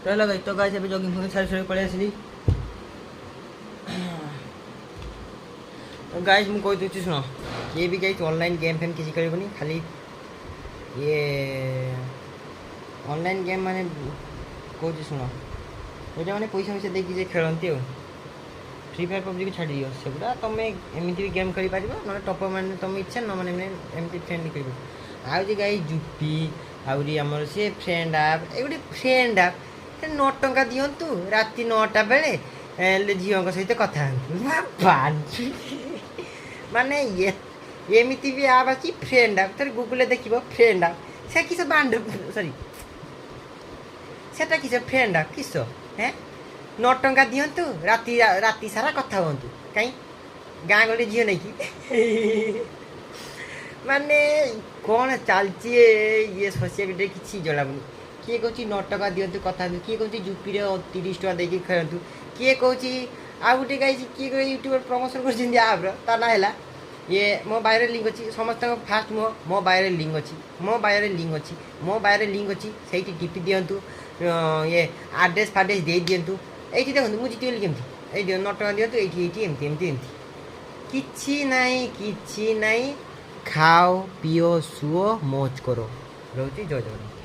ରହିଲା ଗାଇ ତ ଗାଇସ୍ ଏବେ ଜଗିଂ ଫଗିଂ ସାରି ପଳେଇ ଆସିଲି। ଗାଇସ୍ ମୁଁ କହିଦେଉଛି ଶୁଣ, କିଏ ବି ଗାଇସ୍ ଅନଲାଇନ୍ ଗେମ୍ ଫେମ୍ କିଛି ଖେଳିବନି, ଖାଲି ଇଏ ଅନଲାଇନ୍ ଗେମ୍ ମାନେ କହୁଛି ଶୁଣ, ଏଇଟା ମାନେ ପଇସା ଫଇସା ଦେଇକି ଯେ ଖେଳନ୍ତି ଆଉ ଫ୍ରି ଫାୟାର ପବ୍ଜିକୁ ଛାଡ଼ିଦିଅ, ସେଗୁଡ଼ା ତୁମେ ଏମିତି ବି ଗେମ୍ ଖେଳିପାରିବ, ନହେଲେ ଟପର୍ ମାନେ ତୁମ ଇଚ୍ଛା ନ ମାନେ ଏମିତି ଫ୍ରେଣ୍ଡଲି ଖେଳିବ। ଆଉ ଯେ ଗାଇ ଜୁପି ଆହୁରି ଆମର ସିଏ ଫ୍ରେଣ୍ଡ ଆପ୍, ଏଗୁଡ଼ି ଫ୍ରେଣ୍ଡ ଆପ୍ 9 ଟଙ୍କା ଦିଅନ୍ତୁ ରାତି 9ଟା ବେଳେ ଝିଅଙ୍କ ସହିତ କଥା ହୁଅନ୍ତୁ। ମାନେ ଏମିତି ବି ଆପ୍ ଅଛି ଫ୍ରେଣ୍ଡ ଆପ୍, ଥରେ ଗୁଗୁଲରେ ଦେଖିବ ଫ୍ରେଣ୍ଡ ଆପ୍, ସେ କିସ ବାଣ୍ଡ ସରି ସେଟା କିସ ଫ୍ରେଣ୍ଡ ଆପ୍ କିସ, ହେଁ 9 ଟଙ୍କା ଦିଅନ୍ତୁ ରାତି ସାରା କଥା ହୁଅନ୍ତୁ, କାଇଁ ଗାଁ ଗହଳି ଝିଅ ନେଇକି। ମାନେ କ'ଣ ଚାଲିଛି ଇଏ ସୋସିଆଲ ମିଡ଼ିଆରେ କିଛି ଜଣାପଡ଼ୁନି। କିଏ କହୁଛି 9 ଟଙ୍କା ଦିଅନ୍ତୁ କଥା ହୁଅନ୍ତୁ, କିଏ କହୁଛି ଜୁପିରେ 30 ଟଙ୍କା ଦେଇକି ଖେଳନ୍ତୁ, କିଏ କହୁଛି ଆଉ ଗୋଟେ ଗାଇଛି, କିଏ କହୁଛି ୟୁଟ୍ୟୁବର ପ୍ରମୋସନ୍ କରୁଛନ୍ତି ଆପ୍ର, ତା ନାଁ ହେଲା ଇଏ ମୋ ବାୟୋରେ ଲିଙ୍କ୍ ଅଛି, ସମସ୍ତଙ୍କ ଫାଷ୍ଟ ମୋ ବାୟୋରେ ଲିଙ୍କ୍ ଅଛି, ମୋ ବାୟୋରେ ଲିଙ୍କ୍ ଅଛି, ମୋ ବାୟୋରେ ଲିଙ୍କ୍ ଅଛି, ସେଇଠି ଟିପି ଦିଅନ୍ତୁ, ଇଏ ଆଡ୍ରେସ୍ ଫାଡ୍ରେସ୍ ଦେଇ ଦିଅନ୍ତୁ। ଏଇଠି ଦେଖନ୍ତୁ ମୁଁ ଜିତିଗଲି କେମିତି, ଏଇ 9 ଟଙ୍କା ଦିଅନ୍ତୁ, ଏଇଠି ଏମିତି କିଛି ନାହିଁ। ଖାଅ ପିଅ ଶୁଅ ମौज କର। ରହୁଛି, ଜୟ ଜଗନ୍ନାଥ।